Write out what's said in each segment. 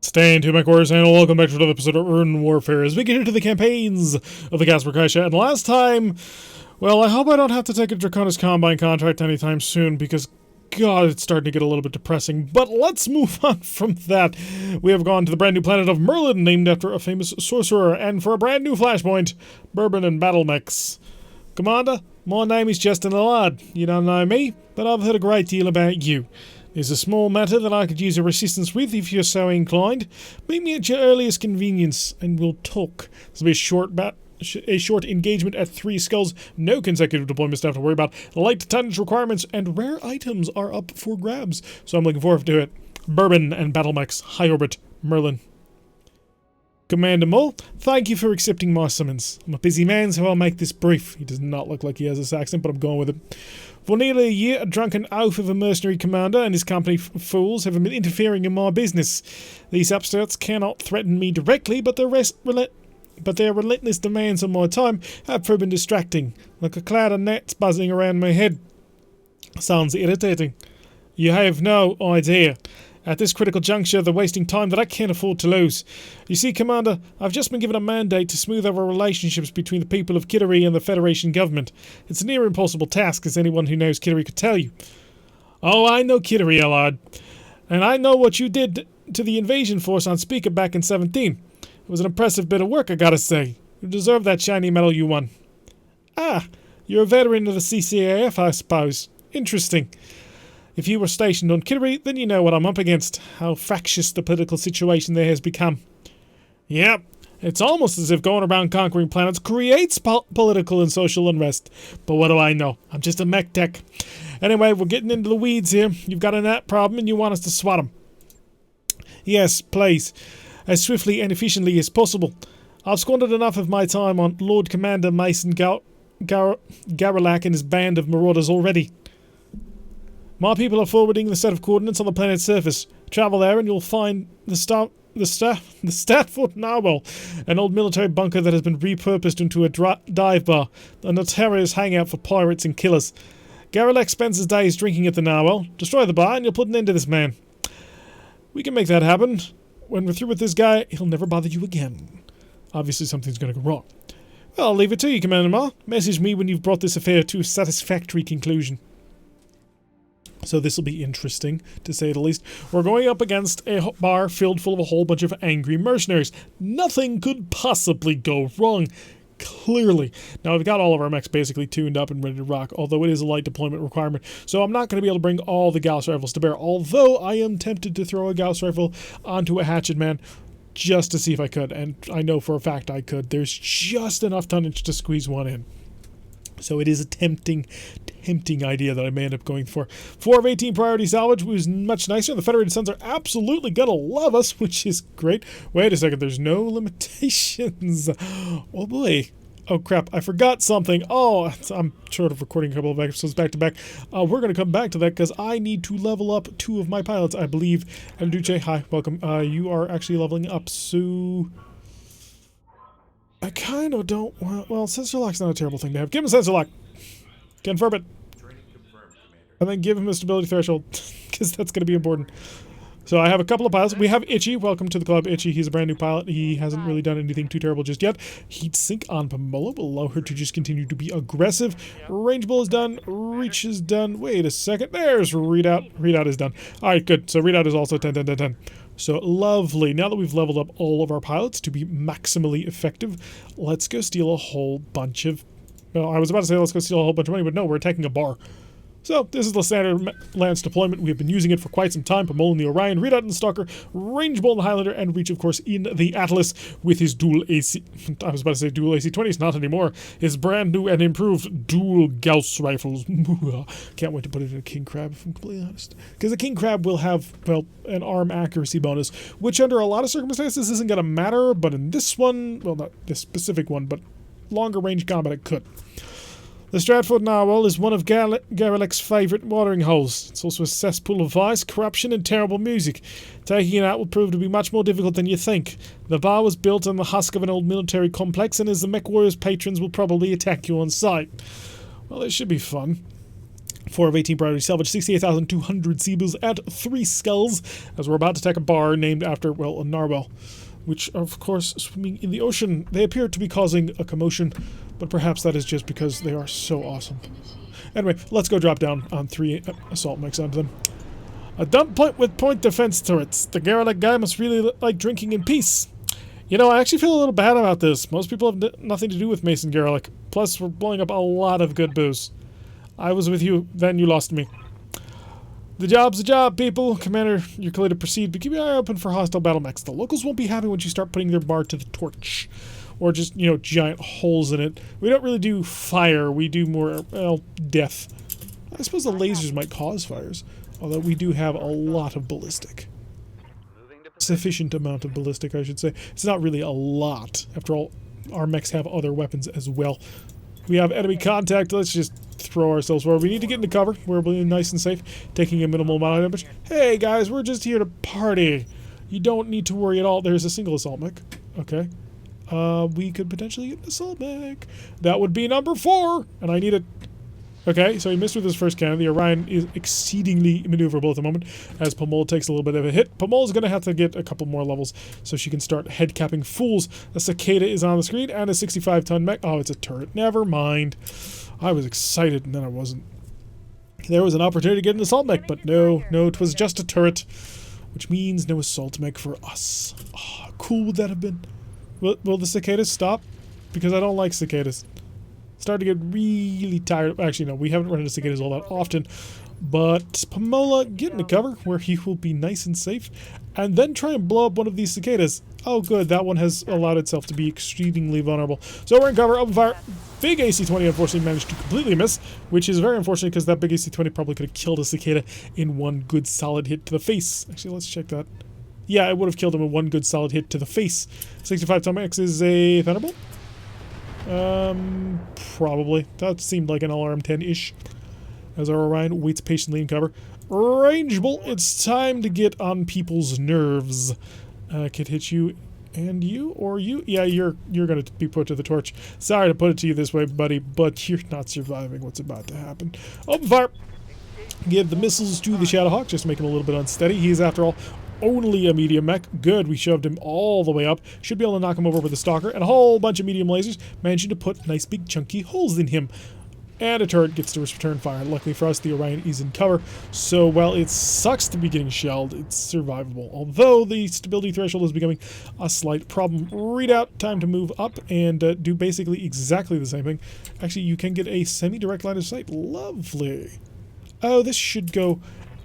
Stay To MechWarriors and welcome back to another episode of Urban Warfare as we get into the campaigns of the Casper Kaisha. And last time, well, I hope I don't have to take a Draconis Combine contract anytime soon because, God, it's starting to get a little bit depressing. But let's move on from that. We have gone to the brand new planet of Merlin, named after a famous sorcerer, and for a brand new Flashpoint, Bourbon and Battlemechs. Commander, my name is Justin Allard. You don't know me, but I've heard a great deal about you. There's a small matter that I could use your assistance with if you're so inclined. Meet me at your earliest convenience, and we'll talk. This will be a short engagement at 3 skulls. No consecutive deployments to have to worry about. Light tonnage requirements and rare items are up for grabs. So I'm looking forward to it. Bourbon and Battlemechs, High Orbit, Merlin. Commander Mull, thank you for accepting my summons. I'm a busy man, so I'll make this brief. He does not look like he has a accent, but I'm going with it. For nearly a year, a drunken oaf of a mercenary commander and his company fools have been interfering in my business. These upstarts cannot threaten me directly, but their relentless demands on my time have proven distracting, like a cloud of gnats buzzing around my head. Sounds irritating. You have no idea. At this critical juncture, they're wasting time that I can't afford to lose. You see, Commander, I've just been given a mandate to smooth over relationships between the people of Kittery and the Federation government. It's a near impossible task, as anyone who knows Kittery could tell you. Oh, I know Kittery, Allard. And I know what you did to the invasion force on Speaker back in 17. It was an impressive bit of work, I gotta say. You deserve that shiny medal you won. Ah, you're a veteran of the CCAF, I suppose. Interesting. If you were stationed on Kittery, then you know what I'm up against. How fractious the political situation there has become. Yep, it's almost as if going around conquering planets creates political and social unrest. But what do I know? I'm just a mech tech. Anyway, we're getting into the weeds here. You've got a gnat problem and you want us to swat them. Yes, please. As swiftly and efficiently as possible. I've squandered enough of my time on Lord Commander Mason Garrelak and his band of marauders already. My people are forwarding the set of coordinates on the planet's surface. Travel there and you'll find the Statford Narwhal, an old military bunker that has been repurposed into a dive bar, a notorious hangout for pirates and killers. Garrelak spends his days drinking at the Narwhal. Destroy the bar and you'll put an end to this man. We can make that happen. When we're through with this guy, he'll never bother you again. Obviously something's going to go wrong. Well, I'll leave it to you, Commander Ma. Message me when you've brought this affair to a satisfactory conclusion. So this will be interesting, to say the least. We're going up against a bar filled full of a whole bunch of angry mercenaries. Nothing could possibly go wrong, clearly. Now, we've got all of our mechs basically tuned up and ready to rock, although it is a light deployment requirement. So I'm not going to be able to bring all the Gauss rifles to bear, although I am tempted to throw a Gauss rifle onto a hatchet man just to see if I could. And I know for a fact I could. There's just enough tonnage to squeeze one in. So it is a tempting idea that I may end up going for. 4 of 18 priority salvage was much nicer. The Federated Sons are absolutely gonna love us, which is great. Wait a second, there's no limitations. Oh boy. Oh crap, I forgot something. Oh, I'm short of recording a couple of episodes back to back. We're gonna come back to that because I need to level up 2 of my pilots, I believe. And Duce, hi, welcome. You are actually leveling up, so I kind of don't want... Well, sensor lock's not a terrible thing to have. Give him a sensor lock. Confirm it. And then give him a stability threshold, because that's going to be important. So I have a couple of pilots. We have Itchy. Welcome to the club, Itchy. He's a brand new pilot. He hasn't really done anything too terrible just yet. Heat sink on Pomola will allow her to just continue to be aggressive. Rangeable is done. Reach is done. Wait a second. There's Readout. Readout is done. All right, good. So Readout is also 10, 10, 10, 10. So lovely. Now that we've leveled up all of our pilots to be maximally effective, let's go steal a whole bunch of... Well, I was about to say let's go steal a whole bunch of money, but no, we're attacking a bar. So, this is the standard Lance deployment. We've been using it for quite some time. Pomola in the Orion, Readout in the Stalker, Rangeable in the Highlander, and Reach, of course, in the Atlas with his dual AC... I was about to say dual AC-20s, not anymore. His brand new and improved dual Gauss rifles. Can't wait to put it in a King Crab, if I'm completely honest. Because the King Crab will have, well, an arm accuracy bonus, which under a lot of circumstances isn't going to matter, but in this one, well, not this specific one, but longer range combat it could. The Stratford Narwhal is one of Garrelak's favourite watering holes. It's also a cesspool of vice, corruption, and terrible music. Taking it out will prove to be much more difficult than you think. The bar was built on the husk of an old military complex, and as the MechWarriors patrons will probably attack you on sight. Well, it should be fun. 4 of 18 priority salvage, 68,200 Ceebus at 3 skulls, as we're about to attack a bar named after, well, a narwhal, which are, of course, swimming in the ocean. They appear to be causing a commotion, but perhaps that is just because they are so awesome. Anyway, let's go drop down on 3 assault mechs onto them. A dump point with point defense turrets. The Garlic guy must really like drinking in peace. You know, I actually feel a little bad about this. Most people have nothing to do with Mason Garlic. Plus, we're blowing up a lot of good booze. I was with you, then you lost me. The job's a job, people. Commander, you're clear to proceed, but keep your eye open for hostile Battlemechs. The locals won't be happy once you start putting their bar to the torch. Or just, you know, giant holes in it. We don't really do fire. We do more, well, death. I suppose the lasers might cause fires. Although we do have a lot of ballistic. Sufficient amount of ballistic, I should say. It's not really a lot. After all, our mechs have other weapons as well. We have enemy contact. Let's just throw ourselves where we need to get into cover. We're being nice and safe, taking a minimal amount of damage. Hey guys, we're just here to party. You don't need to worry at all. There's a single assault mech. Okay. We could potentially get an assault mech. That would be number 4, and I need it. Okay, so he missed with his first cannon. The Orion is exceedingly maneuverable at the moment, as Pomola takes a little bit of a hit. Pomola's going to have to get a couple more levels so she can start head-capping fools. A Cicada is on the screen, and a 65-ton mech. Oh, it's a turret. Never mind. I was excited, and then I wasn't. There was an opportunity to get an assault mech, but no, it was just a turret, which means no assault mech for us. Oh, how cool would that have been? Will the cicadas stop? Because I don't like cicadas. Starting to get really tired. Actually, no, we haven't run into cicadas all that often. But Pomola, get into cover where he will be nice and safe. And then try and blow up one of these cicadas. Oh, good. That one has allowed itself to be extremely vulnerable. So we're in cover. Open fire. Big AC-20 unfortunately managed to completely miss, which is very unfortunate because that big AC-20 probably could have killed a cicada in one good solid hit to the face. Actually, let's check that. Yeah, it would have killed him in one good solid hit to the face. 65-ton Mechs is a Thunderbolt? Probably. That seemed like an LRM-10-ish. As our Orion waits patiently in cover. Rangeable, it's time to get on people's nerves. Could hit you and you, or you? Yeah, you're gonna be put to the torch. Sorry to put it to you this way, buddy, but you're not surviving what's about to happen. Open fire! Give the missiles to the Shadowhawk, just to make him a little bit unsteady. He is, after all, only a medium mech. Good, we shoved him all the way up. Should be able to knock him over with a stalker and a whole bunch of medium lasers, managing to put nice big chunky holes in him. And a turret gets to return fire. Luckily for us, the Orion is in cover, so while it sucks to be getting shelled, it's survivable. Although the stability threshold is becoming a slight problem. Readout, time to move up and do basically exactly the same thing. Actually, you can get a semi-direct line of sight. Lovely. Oh, this should go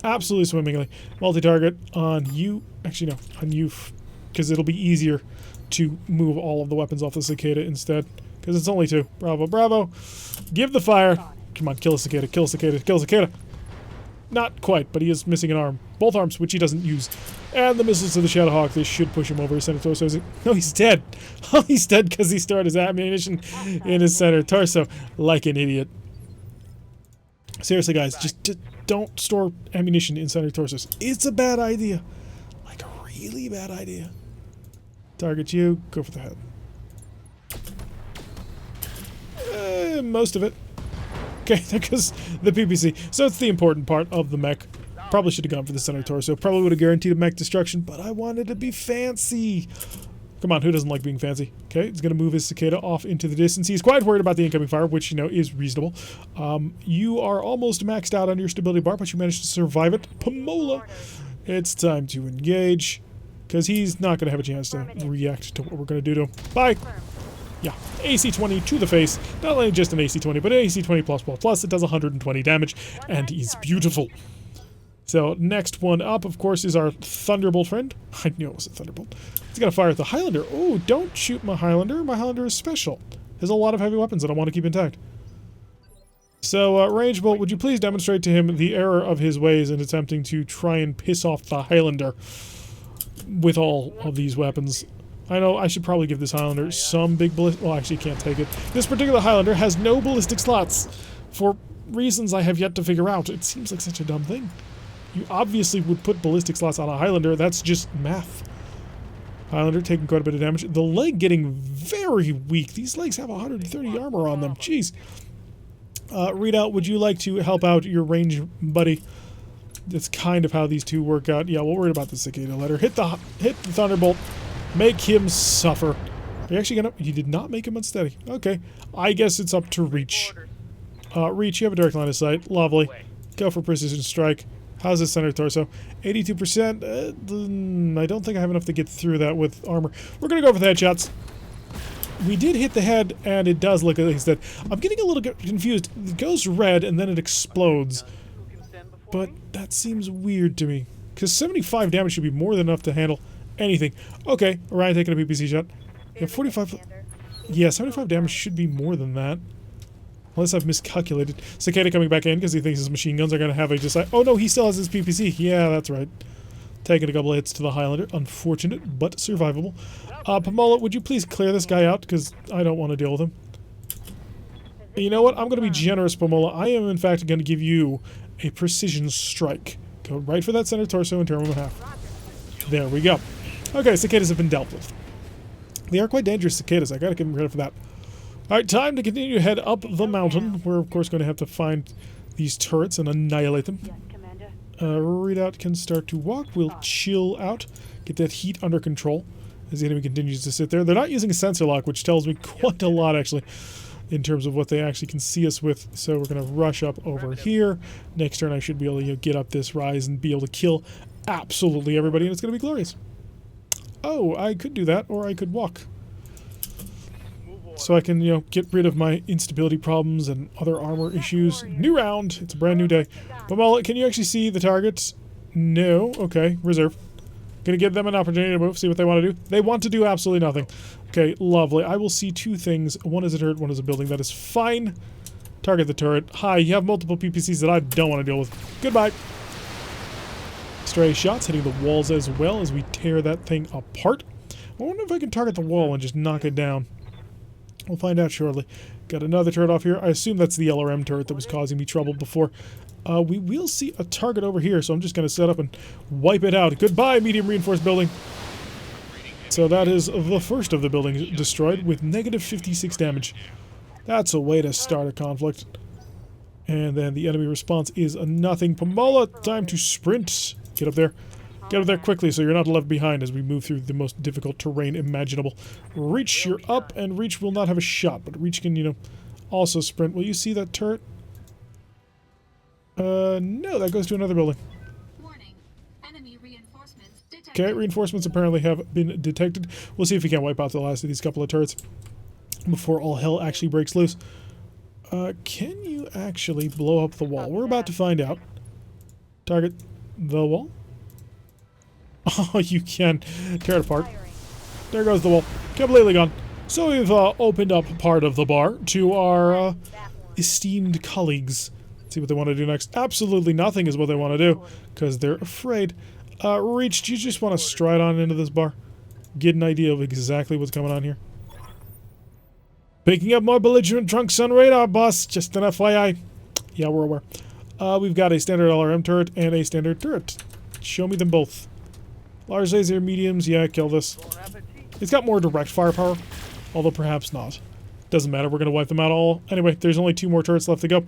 absolutely swimmingly. Multi-target on you. Actually, no, on you, because it'll be easier to move all of the weapons off the cicada instead. Because it's only 2. Bravo, bravo. Give the fire. Come on, kill a cicada, kill a cicada, kill a cicada. Not quite, but he is missing an arm. Both arms, which he doesn't use. And the missiles to the Shadowhawk, they should push him over his center torso. No, he's dead. Oh, he's dead because he stored his ammunition in his center torso. Like an idiot. Seriously, guys, just don't store ammunition in center torsos. It's a bad idea. Like a really bad idea. Target you, go for the head. Most of it. Okay, there goes the PPC. So it's the important part of the mech. Probably should have gone for the center torso. Probably would have guaranteed a mech destruction, but I wanted to be fancy. Come on, who doesn't like being fancy? Okay, he's going to move his cicada off into the distance. He's quite worried about the incoming fire, which, you know, is reasonable. You are almost maxed out on your stability bar, but you managed to survive it. Pomola, it's time to engage, because he's not going to have a chance to react to what we're going to do to him. Bye! Yeah, AC-20 to the face. Not only just an AC-20, but an AC-20 plus. It does 120 damage, and he's beautiful. So, next one up, of course, is our Thunderbolt friend. I knew it was a Thunderbolt. He's gonna fire at the Highlander. Oh, don't shoot my Highlander. My Highlander is special. Has a lot of heavy weapons that I want to keep intact. So, Rangebolt, would you please demonstrate to him the error of his ways in attempting to try and piss off the Highlander with all of these weapons? I know I should probably give this Highlander some big ballistic... Well, actually, can't take it. This particular Highlander has no ballistic slots. For reasons I have yet to figure out. It seems like such a dumb thing. You obviously would put ballistic slots on a Highlander. That's just math. Highlander taking quite a bit of damage. The leg getting very weak. These legs have 130 armor on them. Jeez. Readout, would you like to help out your range buddy? That's kind of how these two work out. Yeah, we'll worry about the cicada later. Hit the thunderbolt. Make him suffer. Are you actually gonna... You did not make him unsteady. Okay. I guess it's up to Reach. Reach, you have a direct line of sight. Lovely. Go for precision strike. How's the center torso? 82%. I don't think I have enough to get through that with armor. We're gonna go for the headshots. We did hit the head, and it does look at least that. I'm getting a little confused. It goes red, and then it explodes. But that seems weird to me. Because 75 damage should be more than enough to handle anything. Okay, Orion taking a PPC shot. Yeah, 45... Yeah, 75 damage should be more than that. Unless I've miscalculated. Cicada coming back in because he thinks his machine guns are going to have a decide. Oh no, he still has his PPC. Yeah, that's right. Taking a couple of hits to the Highlander. Unfortunate, but survivable. Pomola, would you please clear this guy out? Because I don't want to deal with him. You know what? I'm going to be generous, Pomola. I am, in fact, going to give you a precision strike. Go right for that center torso and tear him in half. There we go. Okay, cicadas have been dealt with. They are quite dangerous cicadas. I got to give them credit for that. Alright, time to continue to head up the mountain. We're, of course, going to have to find these turrets and annihilate them. Readout can start to walk. We'll chill out. Get that heat under control as the enemy continues to sit there. They're not using a sensor lock, which tells me quite a lot, actually, in terms of what they actually can see us with. So we're going to rush up over here. Next turn, I should be able to get up this rise and be able to kill absolutely everybody, and it's going to be glorious. Oh, I could do that, or I could walk. So I can, get rid of my instability problems and other armor issues. New round. It's a brand new day. Pomola, can you actually see the targets? No. Okay. Reserve. Gonna give them an opportunity to move, see what they want to do. They want to do absolutely nothing. Okay, lovely. I will see two things. One is a turret, one is a building. That is fine. Target the turret. Hi, you have multiple PPCs that I don't want to deal with. Goodbye. Stray shots hitting the walls as well as we tear that thing apart. I wonder if I can target the wall and just knock it down. We'll find out shortly. Got another turret off here. I assume that's the LRM turret that was causing me trouble before. We will see a target over here, so I'm just going to set up and wipe it out. Goodbye, medium reinforced building. So that is the first of the buildings destroyed with negative 56 damage. That's a way to start a conflict. And then the enemy response is a nothing. Pomola, time to sprint. Get up there. Get up there quickly so you're not left behind as we move through the most difficult terrain imaginable. Reach, you're up, and Reach will not have a shot, but Reach can, also sprint. Will you see that turret? No, that goes to another building. Warning. Enemy reinforcements detected. Okay, reinforcements apparently have been detected. We'll see if we can wipe out the last of these couple of turrets before all hell actually breaks loose. Can you actually blow up the wall? We're about to find out. Target the wall. Oh, you can. Tear it apart. There goes the wall. Completely gone. So we've opened up part of the bar to our esteemed colleagues. Let's see what they want to do next. Absolutely nothing is what they want to do, because they're afraid. Reach, do you just want to stride on into this bar? Get an idea of exactly what's going on here. Picking up more belligerent drunks on radar, boss. Just an FYI. Yeah, we're aware. We've got a standard LRM turret and a standard turret. Show me them both. Large laser, mediums, yeah, kill this. It's got more direct firepower, although perhaps not. Doesn't matter, we're going to wipe them out all. Anyway, there's only 2 more turrets left to go.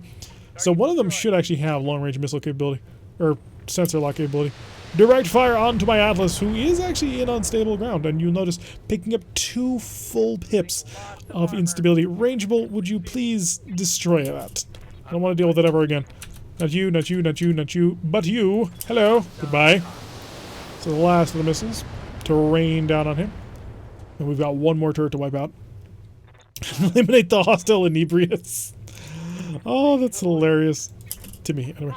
So one of them should actually have long-range missile capability, or sensor lock capability. Direct fire onto my Atlas, who is actually in unstable ground, and you'll notice picking up 2 full pips of instability. Rangeable, would you please destroy that? I don't want to deal with it ever again. Not you, not you, not you, not you, but you. Hello. Goodbye. So the last of the missiles to rain down on him. And we've got 1 more turret to wipe out. Eliminate the hostile inebriates. Oh, that's hilarious. To me, anyway.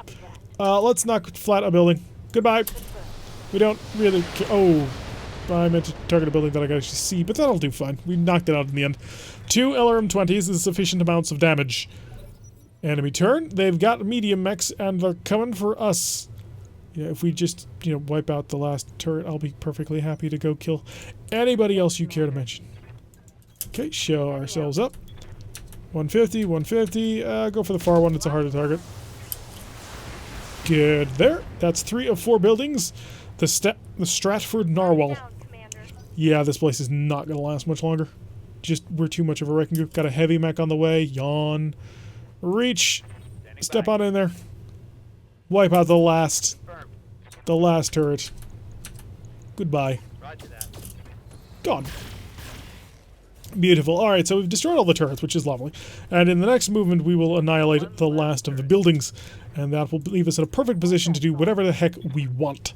Let's knock flat a building. Goodbye. We don't really care. Oh, I meant to target a building that I can actually see, but that'll do fine. We knocked it out in the end. 2 LRM-20s is sufficient amounts of damage. Enemy turn. They've got medium mechs, and they're coming for us. Yeah, if we just, wipe out the last turret, I'll be perfectly happy to go kill anybody else you care to mention. Okay, show ourselves up. 150, 150. Go for the far one. It's a harder target. Good there. That's 3 of 4 buildings. The Stratford Narwhal. Yeah, this place is not going to last much longer. We're too much of a wrecking group. Got a heavy mech on the way. Yawn. Reach. Step on in there. Wipe out the last turret. Goodbye. Gone. Beautiful. Alright, so we've destroyed all the turrets, which is lovely. And in the next movement, we will annihilate the last of the buildings. And that will leave us in a perfect position to do whatever the heck we want.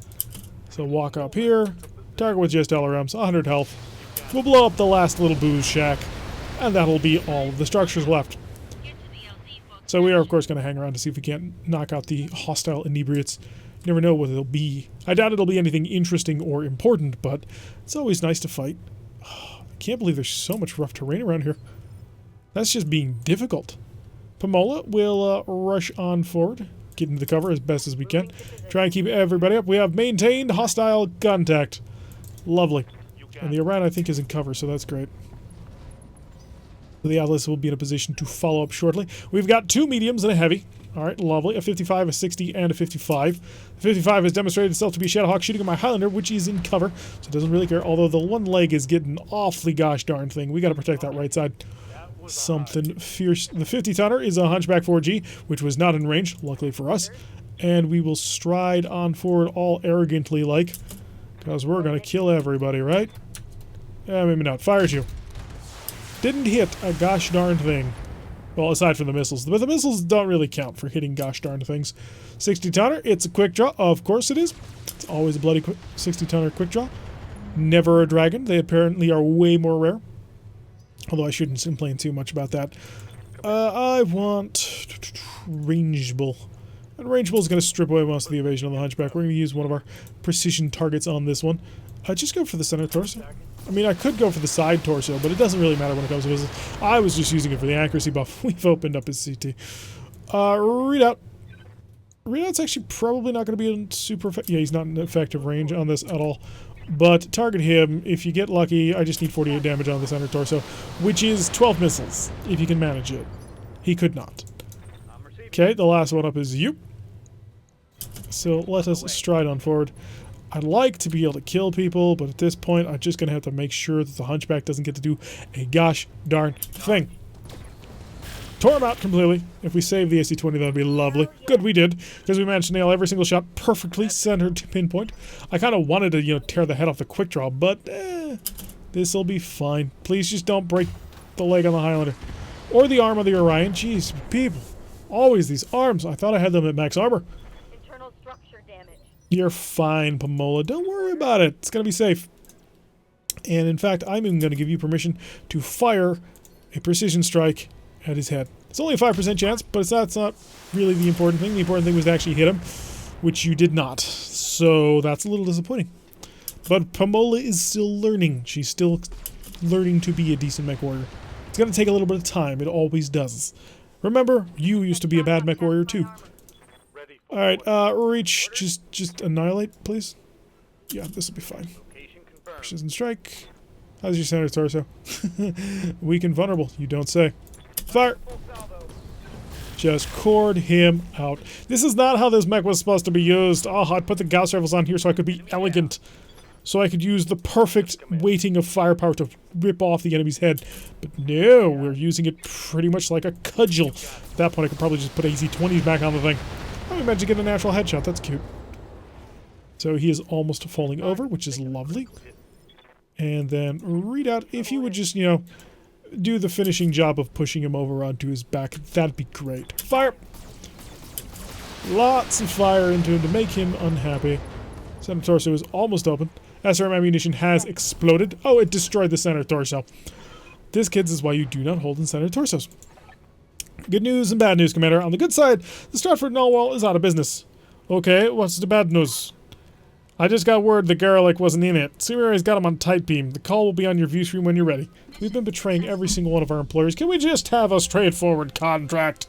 So walk up here. Target with just LRMs, 100 health. We'll blow up the last little booze shack. And that'll be all of the structures left. So we are, of course, going to hang around to see if we can't knock out the hostile inebriates. You never know what it'll be. I doubt it'll be anything interesting or important, but it's always nice to fight. I can't believe there's so much rough terrain around here. That's just being difficult. Pomola will rush on forward, get into the cover as best as we can. Try and keep everybody up. We have maintained hostile contact. Lovely. And the Iran, I think, is in cover, so that's great. The Atlas will be in a position to follow up shortly. We've got 2 mediums and a heavy. Alright, lovely. A 55, a 60, and a 55. The 55 has demonstrated itself to be Shadowhawk shooting at my Highlander, which is in cover, so it doesn't really care. Although the one leg is getting awfully gosh darn thing. We gotta protect that right side. Something fierce. The 50-tonner is a Hunchback 4G, which was not in range, luckily for us. And we will stride on forward all arrogantly like, because we're gonna kill everybody, right? Yeah, maybe not. Fires you. Didn't hit a gosh darn thing. Well, aside from the missiles. But the missiles don't really count for hitting gosh darn things. 60-tonner, it's a quick draw. Of course it is. It's always a bloody 60-tonner quick draw. Never a dragon. They apparently are way more rare. Although I shouldn't complain too much about that. I want rangeable. And rangeable is going to strip away most of the evasion on the Hunchback. We're going to use one of our precision targets on this one. Just go for the center torso. I mean, I could go for the side torso, but it doesn't really matter when it comes to missiles. I was just using it for the accuracy buff. We've opened up his CT. Readout. Readout's actually probably not going to be in super... Yeah, he's not in effective range on this at all. But target him. If you get lucky, I just need 48 damage on the center torso, which is 12 missiles, if you can manage it. He could not. Okay, the last one up is you. So let us stride on forward. I'd like to be able to kill people, but at this point, I'm just going to have to make sure that the Hunchback doesn't get to do a gosh darn thing. Tore him out completely. If we save the AC-20, that would be lovely. Good, we did, because we managed to nail every single shot perfectly centered to pinpoint. I kind of wanted to, tear the head off the quick draw, but this'll be fine. Please just don't break the leg on the Highlander. Or the arm of the Orion. Jeez, people. Always these arms. I thought I had them at max armor. Internal structure damage. You're fine, Pomola. Don't worry about it. It's going to be safe. And in fact, I'm even going to give you permission to fire a precision strike at his head. It's only a 5% chance, but that's not really the important thing. The important thing was to actually hit him, which you did not. So that's a little disappointing. But Pomola is still learning. She's still learning to be a decent mech warrior. It's going to take a little bit of time. It always does. Remember, you used to be a bad mech warrior too. Alright, reach, just annihilate, please. Yeah, this will be fine. Precision strike. How's your center torso? Weak and vulnerable, you don't say. Fire! Just cord him out. This is not how this mech was supposed to be used. Oh, I put the Gauss rifles on here so I could be elegant. So I could use the perfect weighting of firepower to rip off the enemy's head. But no, we're using it pretty much like a cudgel. At that point, I could probably just put AC-20s back on the thing. I managed to get a natural headshot. That's cute. So he is almost falling over, which is lovely. And then Readout, if you would just, do the finishing job of pushing him over onto his back, that'd be great. Fire! Lots of fire into him to make him unhappy. Center torso is almost open. SRM ammunition has exploded. Oh, it destroyed the center torso. This, kids, is why you do not hold in center torsos. Good news and bad news, Commander. On the good side, the Stratford Nullwall is out of business. Okay, what's the bad news? I just got word the Garlic wasn't in it. Sumeri's got him on tight beam. The call will be on your view screen when you're ready. We've been betraying every single one of our employers. Can we just have a straightforward contract?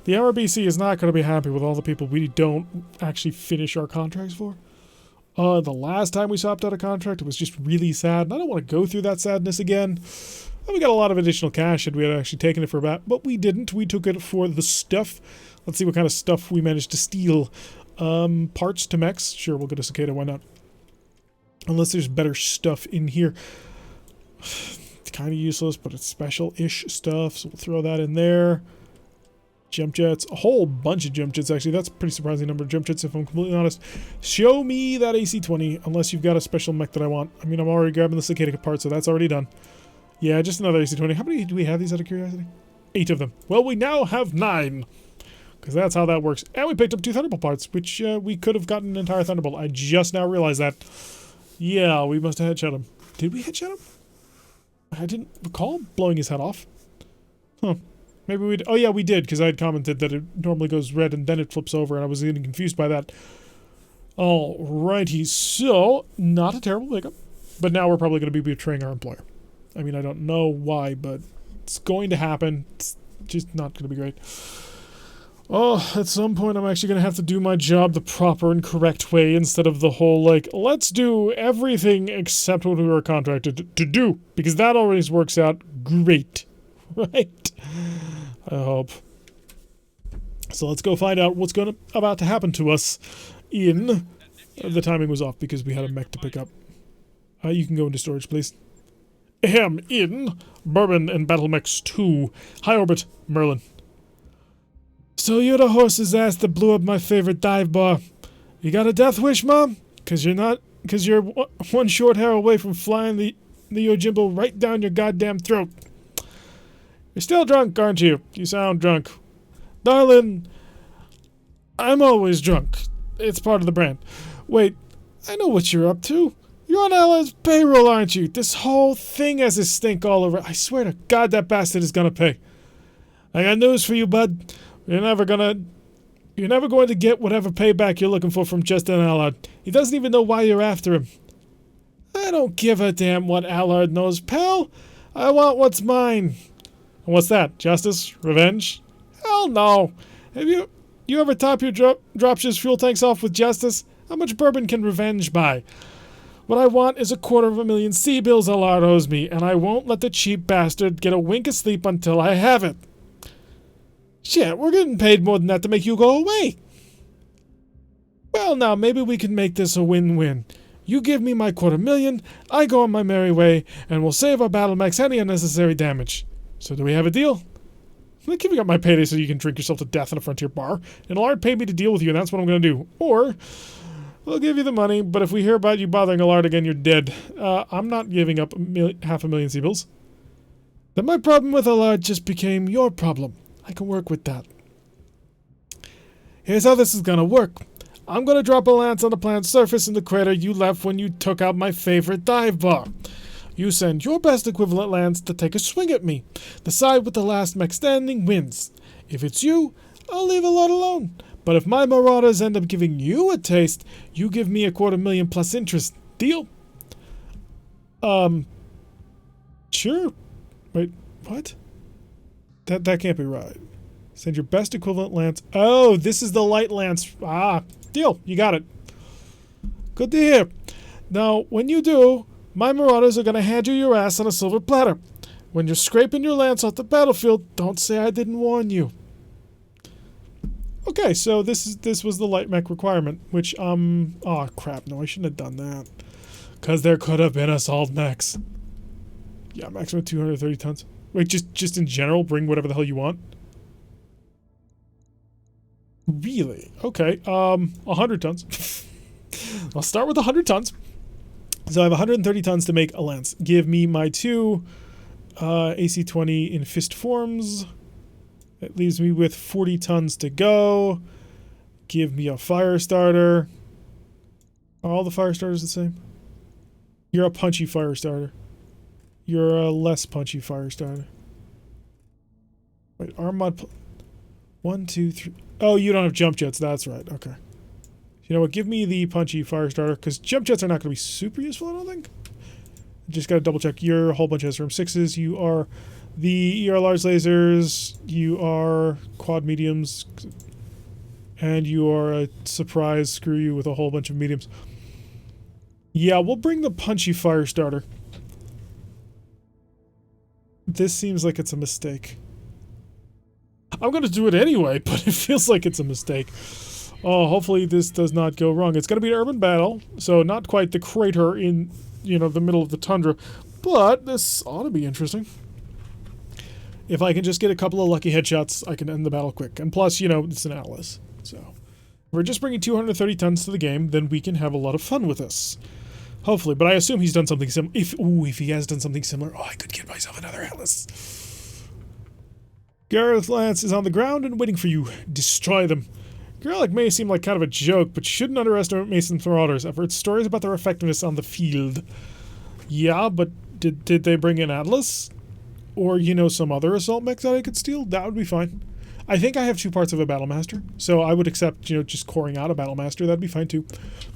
The RBC is not going to be happy with all the people we don't actually finish our contracts for. The last time we swapped out a contract, it was just really sad, and I don't want to go through that sadness again. And we got a lot of additional cash, and we had actually taken it for but we didn't. We took it for the stuff. Let's see what kind of stuff we managed to steal. Parts to mechs. Sure, we'll get a cicada, why not? Unless there's better stuff in here. It's kind of useless, but it's special-ish stuff, so we'll throw that in there. Jump jets, a whole bunch of jump jets actually. That's a pretty surprising number of jump jets if I'm completely honest. Show me that AC-20 unless you've got a special mech that I want. I mean, I'm already grabbing the cicada part, so that's already done. Yeah, just another AC-20. How many do we have these out of curiosity? 8 of them. Well, we now have 9. Because that's how that works. And we picked up 2 Thunderbolt parts, which we could have gotten an entire Thunderbolt. I just now realized that. Yeah, we must have headshot him. Did we headshot him? I didn't recall blowing his head off. Huh. Maybe we did. Oh yeah, we did, because I had commented that it normally goes red and then it flips over, and I was getting confused by that. Alrighty, so, not a terrible pickup. But now we're probably going to be betraying our employer. I mean, I don't know why, but it's going to happen. It's just not going to be great. Oh, at some point I'm actually going to have to do my job the proper and correct way instead of the whole, like, let's do everything except what we were contracted to do. Because that always works out great. Right? I hope. So let's go find out what's about to happen to us in... the timing was off because we had a mech to pick up. You can go into storage, please. Ahem, in Bourbon and Battlemechs 2. High Orbit, Merlin. So you're the horse's ass that blew up my favorite dive bar. You got a death wish, Mom? Because you're one short hair away from flying the Yojimbo right down your goddamn throat. You're still drunk, aren't you? You sound drunk. Darling, I'm always drunk. It's part of the brand. Wait, I know what you're up to. You're on Ella's payroll, aren't you? This whole thing has a stink all over. I swear to God that bastard is gonna pay. I got news for you, bud. You're never going to get whatever payback you're looking for from Justin Allard. He doesn't even know why you're after him. I don't give a damn what Allard knows, pal. I want what's mine. And what's that? Justice? Revenge? Hell no. Have you ever top your dropship's fuel tanks off with justice? How much bourbon can revenge buy? What I want is 250,000 C-bills Allard owes me, and I won't let the cheap bastard get a wink of sleep until I have it. Shit, we're getting paid more than that to make you go away. Well, now, maybe we can make this a win-win. You give me my 250,000, I go on my merry way, and we'll save our Battlemechs any unnecessary damage. So do we have a deal? I'm giving up my payday so you can drink yourself to death in a frontier bar, and Allard paid me to deal with you, and that's what I'm going to do. Or, we'll give you the money, but if we hear about you bothering Allard again, you're dead. I'm not giving up 500,000 C-bills. Then my problem with Allard just became your problem. I can work with that. Here's how this is gonna work. I'm gonna drop a lance on the planet's surface in the crater you left when you took out my favorite dive bar. You send your best equivalent lance to take a swing at me. The side with the last mech standing wins. If it's you, I'll leave Allard alone. But if my marauders end up giving you a taste, you give me 250,000 plus interest. Deal? Sure. Wait, what? That can't be right. Send your best equivalent lance. Oh, this is the light lance. Ah, deal. You got it. Good to hear. Now, when you do, my marauders are going to hand you your ass on a silver platter. When you're scraping your lance off the battlefield, don't say I didn't warn you. Okay, so this was the light mech requirement, which, oh crap, no, I shouldn't have done that. Because there could have been assault mechs. Yeah, maximum 230 tons. Wait, just in general, bring whatever the hell you want? Really? Okay, 100 tons. I'll start with 100 tons. So I have 130 tons to make a lance. Give me my 2 AC-20 in fist forms. That leaves me with 40 tons to go. Give me a fire starter. Are all the fire starters the same? You're a punchy fire starter. You're a less punchy fire starter. Wait, arm mod... 1, 2, 3... Oh, you don't have jump jets. That's right. Okay. You know what? Give me the punchy fire starter, because jump jets are not going to be super useful, I don't think. Just got to double check. You're a whole bunch of SRM-6s. You are the ER large lasers. You are quad mediums. And you are a surprise screw you with a whole bunch of mediums. Yeah, we'll bring the punchy fire starter. This seems like it's a mistake. I'm going to do it anyway, but it feels like it's a mistake. Oh, hopefully this does not go wrong. It's going to be an urban battle, so not quite the crater in, you know, the middle of the tundra, but this ought to be interesting. If I can just get a couple of lucky headshots, I can end the battle quick. And plus, you know, it's an Atlas. So, if we're just bringing 230 tons to the game, then we can have a lot of fun with this. Hopefully, but I assume he's done something similar. If he has done something similar, I could get myself another Atlas. Gareth Lance is on the ground and waiting for you. Destroy them. Garlic may seem like kind of a joke, but you shouldn't underestimate Mason Marauder's efforts. Stories about their effectiveness on the field. Yeah, but did they bring in Atlas? Or, you know, some other assault mech that I could steal? That would be fine. I think I have 2 parts of a Battlemaster, so I would accept, you know, just coring out a Battlemaster. That'd be fine too.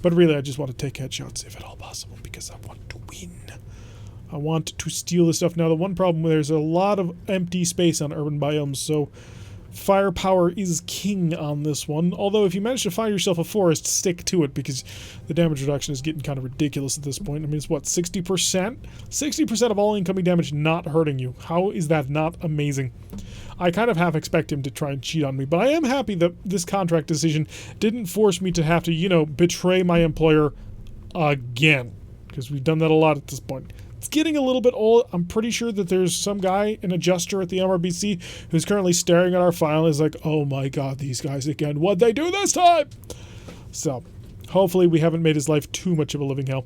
But really, I just want to take headshots, if at all possible, because I want to win. I want to steal this stuff. Now, the one problem, there's a lot of empty space on urban biomes, so firepower is king on this one. Although, if you manage to find yourself a forest, stick to it, because the damage reduction is getting kind of ridiculous at this point. I mean, it's what, 60%? 60% of all incoming damage not hurting you. How is that not amazing? I kind of half expect him to try and cheat on me, but I am happy that this contract decision didn't force me to have to, you know, betray my employer again, because we've done that a lot at this point. It's getting a little bit old. I'm pretty sure that there's some guy, an adjuster at the MRBC, who's currently staring at our file and is like, oh my god, these guys again. What'd they do this time? So, hopefully we haven't made his life too much of a living hell.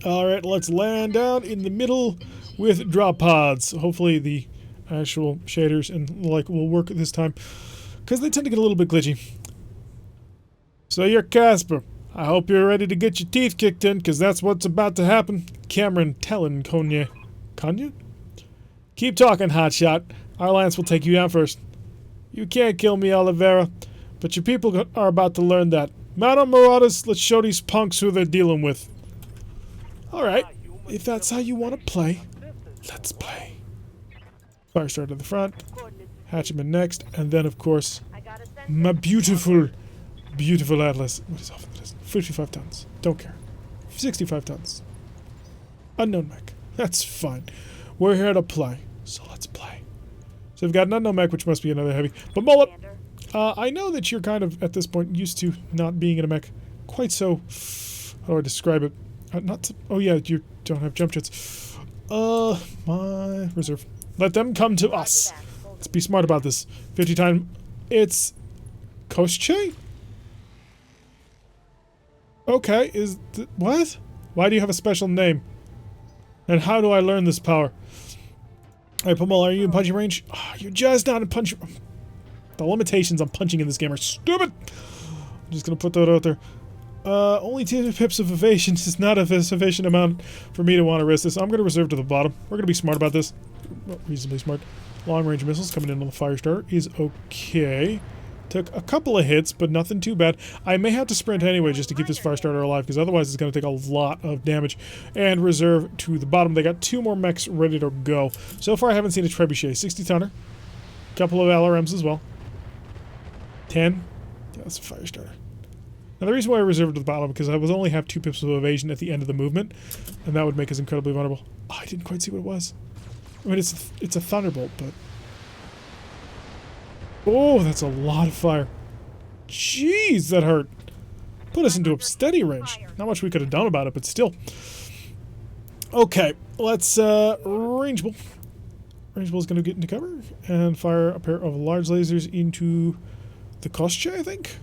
Alright, let's land down in the middle with drop pods. Hopefully the actual shaders and like will work this time, because they tend to get a little bit glitchy. So you're Casper. I hope you're ready to get your teeth kicked in, because that's what's about to happen. Cameron telling Konya. Konya? Keep talking, hotshot. Our Lance will take you down first. You can't kill me, Oliveira, but your people are about to learn that. Mount on Marauders, let's show these punks who they're dealing with. Alright, if that's how you want to play, let's play. Firestarter to the front, Hatchman next, and then, of course, my beautiful, beautiful Atlas. What is off in the distance? 55 tons. Don't care. 65 tons. Unknown mech. That's fine. We're here to play, so let's play. So we've got an unknown mech, which must be another heavy. But Mullet, I know that you're kind of, at this point, used to not being in a mech quite so... How do I describe it? Oh yeah, you don't have jump jets. My reserve. Let them come to us. Let's be smart about this. 50 times. It's Kosche? Okay, what? Why do you have a special name? And how do I learn this power? Alright, Pummel, are you in punching range? Oh, you're just not in punching... The limitations on punching in this game are stupid! I'm just gonna put that out there. Only 2 pips of evasion is not a sufficient amount for me to want to risk this. I'm gonna reserve to the bottom. We're gonna be smart about this. Well, reasonably smart. Long range missiles coming in on the Firestarter is okay. Took a couple of hits, but nothing too bad. I may have to sprint anyway just to keep this Firestarter alive, because otherwise it's going to take a lot of damage. And reserve to the bottom. They got 2 more mechs ready to go. So far I haven't seen a Trebuchet. 60-tonner. Couple of LRMs as well. 10. Yeah, that's a Firestarter. Now the reason why I reserved to the bottom, because I would only have 2 pips of evasion at the end of the movement, and that would make us incredibly vulnerable. Oh, I didn't quite see what it was. I mean, it's a Thunderbolt, but... Oh, that's a lot of fire. Jeez, that hurt. Put us into a steady range. Not much we could have done about it, but still. Okay, let's, range bull. Range bull is going to get into cover and fire a pair of large lasers into the Kosche, I think?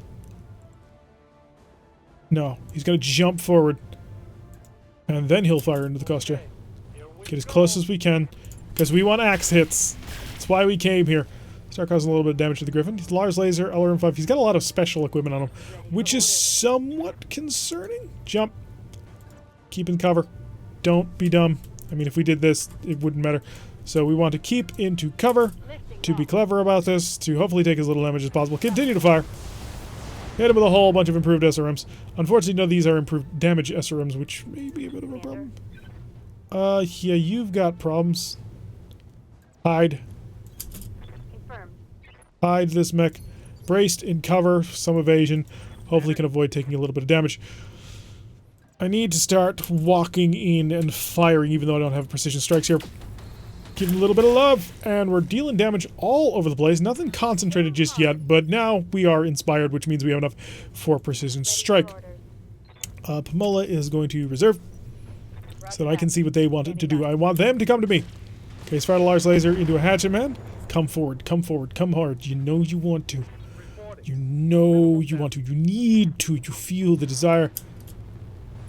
No, he's going to jump forward. And then he'll fire into the Kosche. Get as close as we can, because we want axe hits. That's why we came here. Start causing a little bit of damage to the Griffin. He's large laser, LRM-5. He's got a lot of special equipment on him, which is somewhat concerning. Jump. Keep in cover. Don't be dumb. I mean, if we did this, it wouldn't matter. So we want to keep into cover, to be clever about this, to hopefully take as little damage as possible. Continue to fire. Hit him with a whole bunch of improved SRMs. Unfortunately, none of these are improved damage SRMs, which may be a bit of a problem. Yeah, you've got problems. Hide. Hide this mech. Braced in cover, some evasion. Hopefully can avoid taking a little bit of damage. I need to start walking in and firing, even though I don't have precision strikes here. Give him a little bit of love, and we're dealing damage all over the place. Nothing concentrated just yet, but now we are inspired, which means we have enough for precision strike. Pamola is going to reserve, so that I can see what they want to do. I want them to come to me. Okay, he's fired a large laser into a hatchet man. Come forward, come forward, come hard. You know you want to. You know you want to. You need to. You feel the desire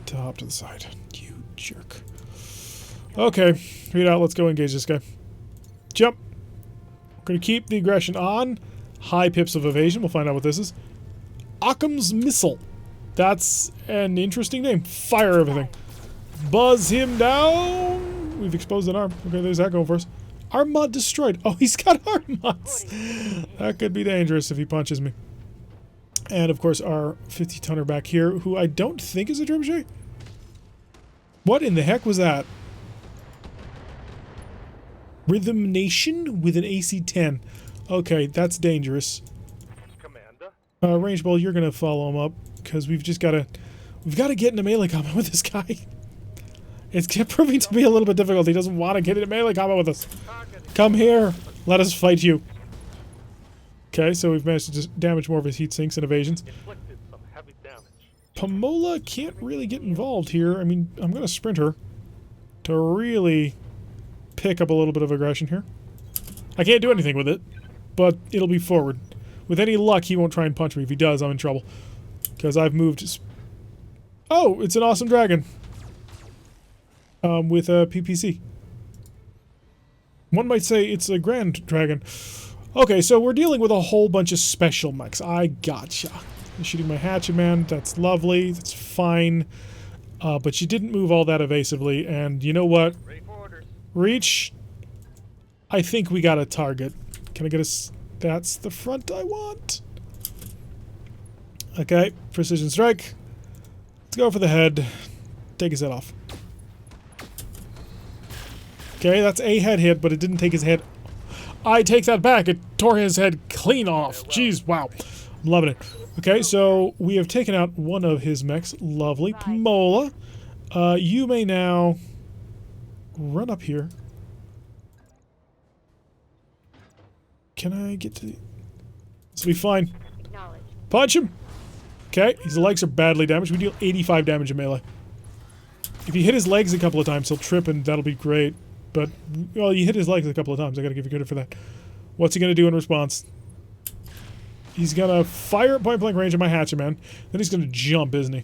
to hop to the side. You jerk. Okay, read out. Let's go engage this guy. Jump. We're going to keep the aggression on. High pips of evasion. We'll find out what this is. Occam's Missile. That's an interesting name. Fire everything. Buzz him down. We've exposed an arm. Okay, there's that going for us. Arm mod destroyed. Oh, he's got arm mods. That could be dangerous if he punches me. And, of course, our 50-tonner back here, who I don't think is a trebuchet. What in the heck was that? Rhythm Nation with an AC-10. Okay, that's dangerous. Commander. Range Ball, you're gonna follow him up because we've gotta get into melee combat with this guy. It's proving to be a little bit difficult. He doesn't want to get into melee combat with us. Come here, let us fight you. Okay, so we've managed to just damage more of his heat sinks and evasions. Inflicted some heavy damage. Pomola can't really get involved here. I mean, I'm gonna sprint her to really pick up a little bit of aggression here. I can't do anything with it, but it'll be forward. With any luck, he won't try and punch me. If he does, I'm in trouble. Because I've moved... Oh, it's an awesome dragon. With a PPC. One might say it's a grand dragon. Okay, so we're dealing with a whole bunch of special mechs. I gotcha. I'm shooting my hatchet man. That's lovely. That's fine. But she didn't move all that evasively. And you know what? Ready for orders. Reach. I think we got a target. Can I get a... That's the front I want. Okay, precision strike. Let's go for the head. Take his head off. Okay, that's a head hit, but it didn't take his head. I take that back. It tore his head clean off. Jeez, wow. I'm loving it. Okay, so we have taken out one of his mechs. Lovely. Pomola. You may now run up here. Can I get to the... This will be fine. Punch him! Okay, his legs are badly damaged. We deal 85 damage in melee. If you hit his legs a couple of times, he'll trip and that'll be great. But, well, you hit his legs a couple of times. I gotta give you credit for that. What's he gonna do in response? He's gonna fire at point blank range at my hatchet man. Then he's gonna jump, isn't he? I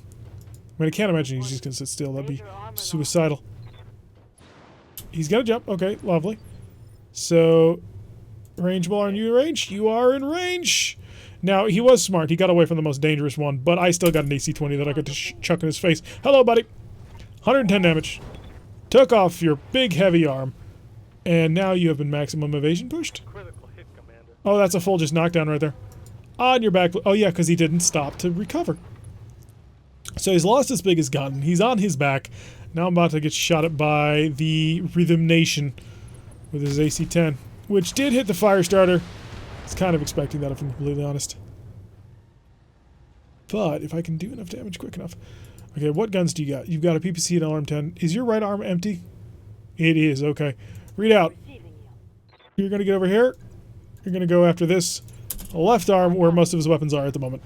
mean, I can't imagine he's just gonna sit still. That'd be suicidal. He's gonna jump. Okay, lovely. So... Range ball, are you in range? You are in range! Now, he was smart. He got away from the most dangerous one, but I still got an AC-20 that I could chuck in his face. Hello, buddy! 110 damage. Took off your big, heavy arm. And now you have been maximum evasion pushed. Critical hit, Commander. Oh, that's a full just knockdown right there. On your back. Oh, yeah, because he didn't stop to recover. So he's lost his biggest gun. He's on his back. Now I'm about to get shot at by the Rhythm Nation with his AC-10. Which did hit the fire starter. I was kind of expecting that, if I'm completely honest. But if I can do enough damage quick enough. Okay, what guns do you got? You've got a PPC and an RM10. Is your right arm empty? It is, okay. Read out. You're going to get over here. You're going to go after this left arm where most of his weapons are at the moment.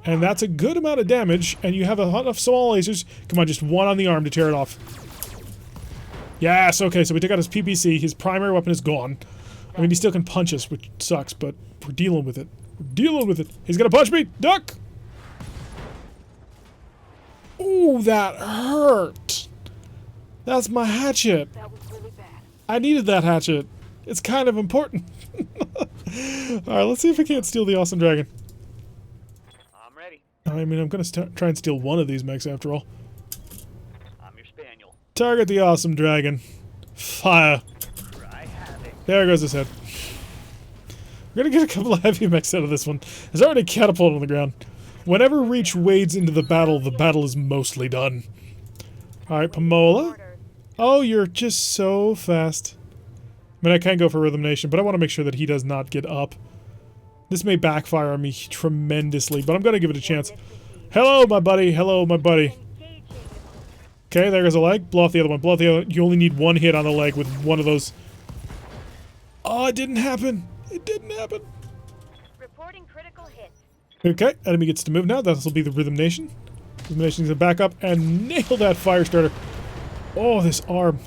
And that's a good amount of damage, and you have enough small lasers. Come on, just one on the arm to tear it off. Yes, okay, so we took out his PPC. His primary weapon is gone. I mean, he still can punch us, which sucks, but we're dealing with it. We're dealing with it. He's gonna punch me! Duck! Ooh, that hurt! That's my hatchet. That was really bad. I needed that hatchet. It's kind of important. Alright, let's see if we can't steal the awesome dragon. I'm ready. I mean, I'm gonna try and steal one of these mechs after all. I'm your spaniel. Target the awesome dragon. Fire. I have it. There goes his head. We're gonna get a couple of heavy mechs out of this one. There's already a catapult on the ground. Whenever Reach wades into the battle is mostly done. Alright, Pomola. Oh, you're just so fast. I mean, I can go for Rhythm Nation, but I want to make sure that he does not get up. This may backfire on me tremendously, but I'm gonna give it a chance. Hello, my buddy. Hello, my buddy. Okay, there goes a leg. Blow off the other one. Blow off the other. You only need one hit on the leg with one of those. Oh, it didn't happen. It didn't happen. Reporting critical hit. Okay, enemy gets to move now. This will be the Rhythm Nation. Rhythm Nation's gonna back up and nail that fire starter. Oh, this arm.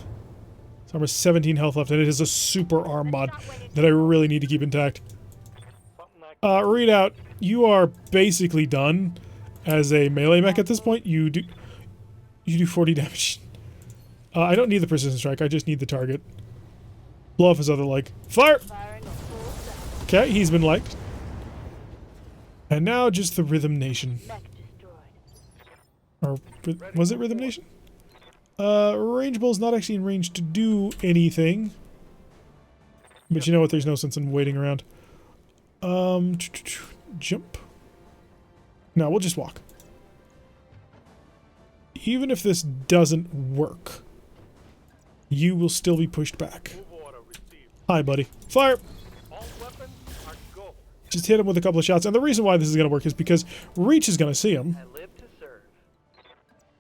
This Armor 17 health left, and it is a super arm mod that I really need to keep intact. Readout, you are basically done as a melee mech at this point. You do 40 damage. I don't need the precision strike, I just need the target. Blow off his other leg. Fire! Okay, he's been liked. And now just the Rhythm Nation. Or, was it Rhythm Nation? Range Bull's not actually in range to do anything. But you know what, there's no sense in waiting around. Jump. No, we'll just walk. Even if this doesn't work, you will still be pushed back. Hi, buddy. Fire! Just hit him with a couple of shots. And the reason why this is going to work is because Reach is going to see him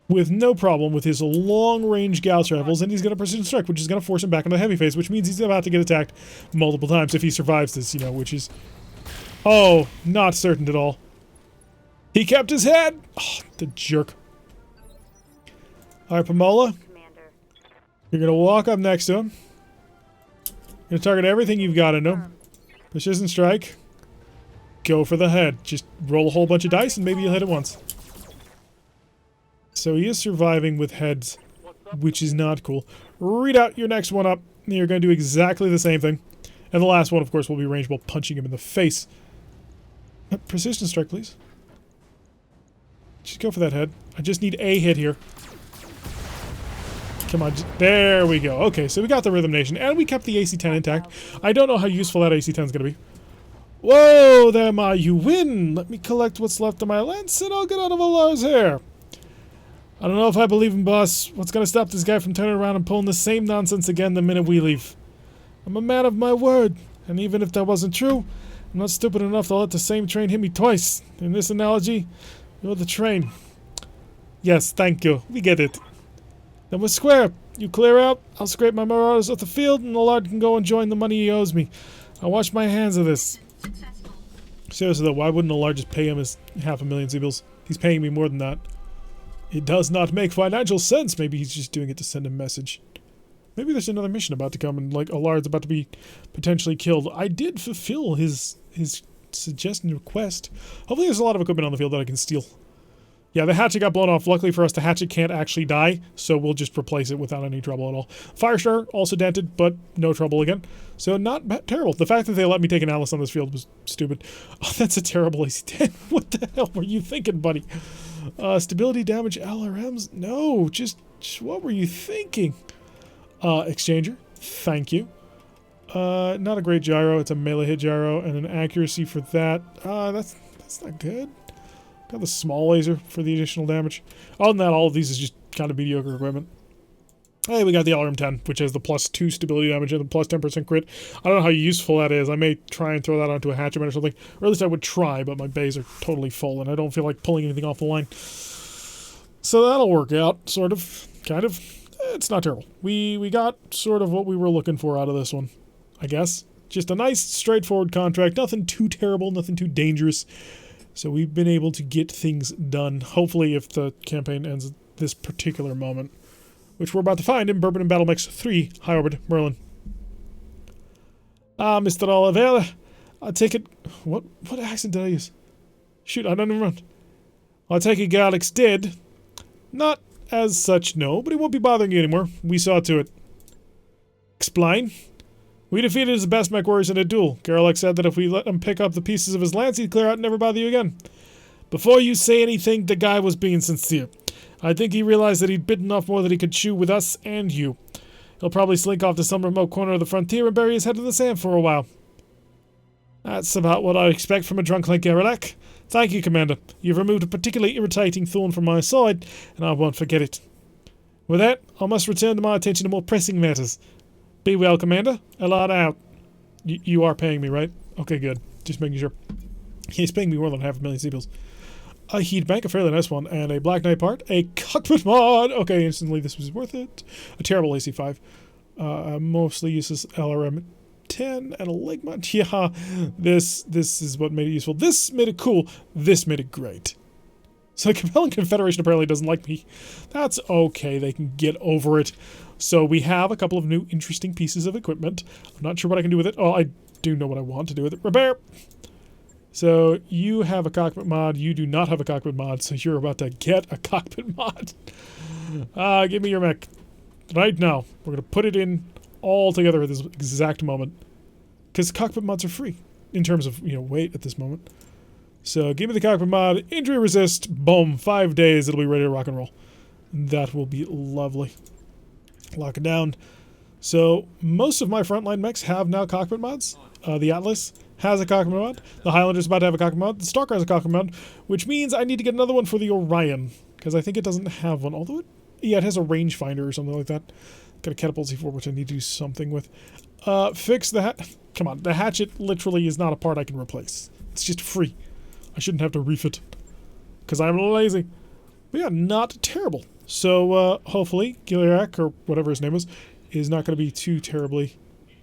with no problem with his long-range Gauss rifles, and he's going to precision strike, which is going to force him back into the heavy phase, which means he's about to get attacked multiple times if he survives this, you know, which is... Oh, not certain at all. He kept his head! Oh, the jerk. Alright, Pomola. You're going to walk up next to him. You're going to target everything you've got in him. Precision strike. Go for the head. Just roll a whole bunch of dice and maybe you'll hit it once. So he is surviving with heads, which is not cool. Read out your next one up. You're going to do exactly the same thing. And the last one, of course, will be rangeable, punching him in the face. Precision strike, please. Just go for that head. I just need a hit here. Come on. There we go. Okay, so we got the Rhythm Nation, and we kept the AC-10 intact. I don't know how useful that AC-10 is going to be. Whoa, there, Ma, you win! Let me collect what's left of my lance, and I'll get out of Alar's hair. I don't know if I believe him, boss. What's going to stop this guy from turning around and pulling the same nonsense again the minute we leave? I'm a man of my word, and even if that wasn't true, I'm not stupid enough to let the same train hit me twice. In this analogy, you're the train. Yes, thank you. We get it. Then we're square. You clear out, I'll scrape my marauders off the field, and the Lord can go and join the money he owes me. I'll wash my hands of this. Seriously though, why wouldn't the Lord just pay him his 500,000 zeebles? He's paying me more than that. It does not make financial sense. Maybe he's just doing it to send a message. Maybe there's another mission about to come and, like, Alard's about to be potentially killed. I did fulfill his suggestion request. Hopefully there's a lot of equipment on the field that I can steal. Yeah, the hatchet got blown off. Luckily for us, the hatchet can't actually die, so we'll just replace it without any trouble at all. Firestar, also dented, but no trouble again. So not terrible. The fact that they let me take an Alice on this field was stupid. Oh, that's a terrible AC-10. What the hell were you thinking, buddy? Stability damage LRMs? No, just what were you thinking? Exchanger, thank you. Not a great gyro. It's a melee hit gyro, and an accuracy for that. That's not good. Got the small laser for the additional damage. Other than that, all of these is just kind of mediocre equipment. Hey, we got the LRM-10, which has the +2 stability damage and the +10% crit. I don't know how useful that is. I may try and throw that onto a hatchet or something. Or at least I would try, but my bays are totally full, and I don't feel like pulling anything off the line. So that'll work out, sort of. Kind of. It's not terrible. We got sort of what we were looking for out of this one, I guess. Just a nice, straightforward contract. Nothing too terrible, nothing too dangerous. So we've been able to get things done. Hopefully, if the campaign ends at this particular moment, which we're about to find in Bourbon and Battlemechs 3, High Orbit, Merlin. Mr. Oliveira, I take it... What accent did I use? Shoot, I don't even remember. I take it Garlick's dead. Not as such, no, but he won't be bothering you anymore. We saw to it. Explain. We defeated his best MechWarriors in a duel. Garlick said that if we let him pick up the pieces of his lance, he'd clear out and never bother you again. Before you say anything, the guy was being sincere. I think he realized that he'd bitten off more than he could chew with us and you. He'll probably slink off to some remote corner of the frontier and bury his head in the sand for a while. That's about what I expect from a drunk like Garlick. Thank you, Commander. You've removed a particularly irritating thorn from my side, and I won't forget it. With that, I must return to my attention to more pressing matters. Be well, Commander. A lot out. You are paying me, right? Okay, good. Just making sure. He's paying me more than 500,000 zeebles. A heat bank, a fairly nice one, and a Black Knight part, a cockpit mod. Okay, instantly this was worth it. A terrible AC5. Mostly useless LRM 10 and a leg mod. Yeah, this is what made it useful. This made it cool. This made it great. So the Compelling Confederation apparently doesn't like me. That's okay. They can get over it. So we have a couple of new interesting pieces of equipment. I'm not sure what I can do with it. Oh, I do know what I want to do with it. Repair! So you have a cockpit mod. You do not have a cockpit mod, so you're about to get a cockpit mod. Give me your mech. Right now. We're going to put it in all together at this exact moment. Because cockpit mods are free in terms of, weight at this moment. So give me the cockpit mod, injury resist, boom, 5 days, it'll be ready to rock and roll. That will be lovely. Lock it down. So most of my frontline mechs have now cockpit mods. The Atlas has a cockpit mod. The Highlander's about to have a cockpit mod. The Stalker has a cockpit mod, which means I need to get another one for the Orion, because I think it doesn't have one. Although it has a rangefinder or something like that. Got a catapult C4, which I need to do something with. Fix the come on, the hatchet literally is not a part I can replace. It's just free. I shouldn't have to refit, because I'm lazy. But yeah, not terrible. So hopefully Gilirak, or whatever his name is not going to be too terribly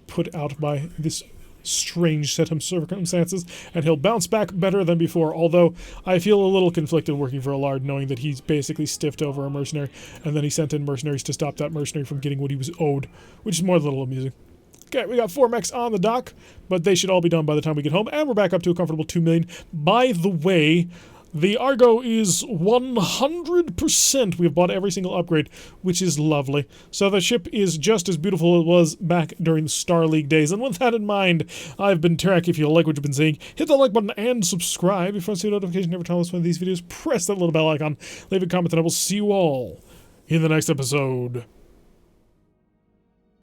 put out by this strange set of circumstances, and he'll bounce back better than before, although I feel a little conflicted working for Allard, knowing that he's basically stiffed over a mercenary, and then he sent in mercenaries to stop that mercenary from getting what he was owed, which is more a little amusing. Okay, we got 4 mechs on the dock, but they should all be done by the time we get home, and we're back up to a comfortable 2 million. By the way, the Argo is 100%. We've bought every single upgrade, which is lovely. So the ship is just as beautiful as it was back during the Star League days. And with that in mind, I've been Tarek. If you like what you've been seeing, hit the like button and subscribe. If you want to see a notification every time I post one of these videos, press that little bell icon, leave a comment, and I will see you all in the next episode.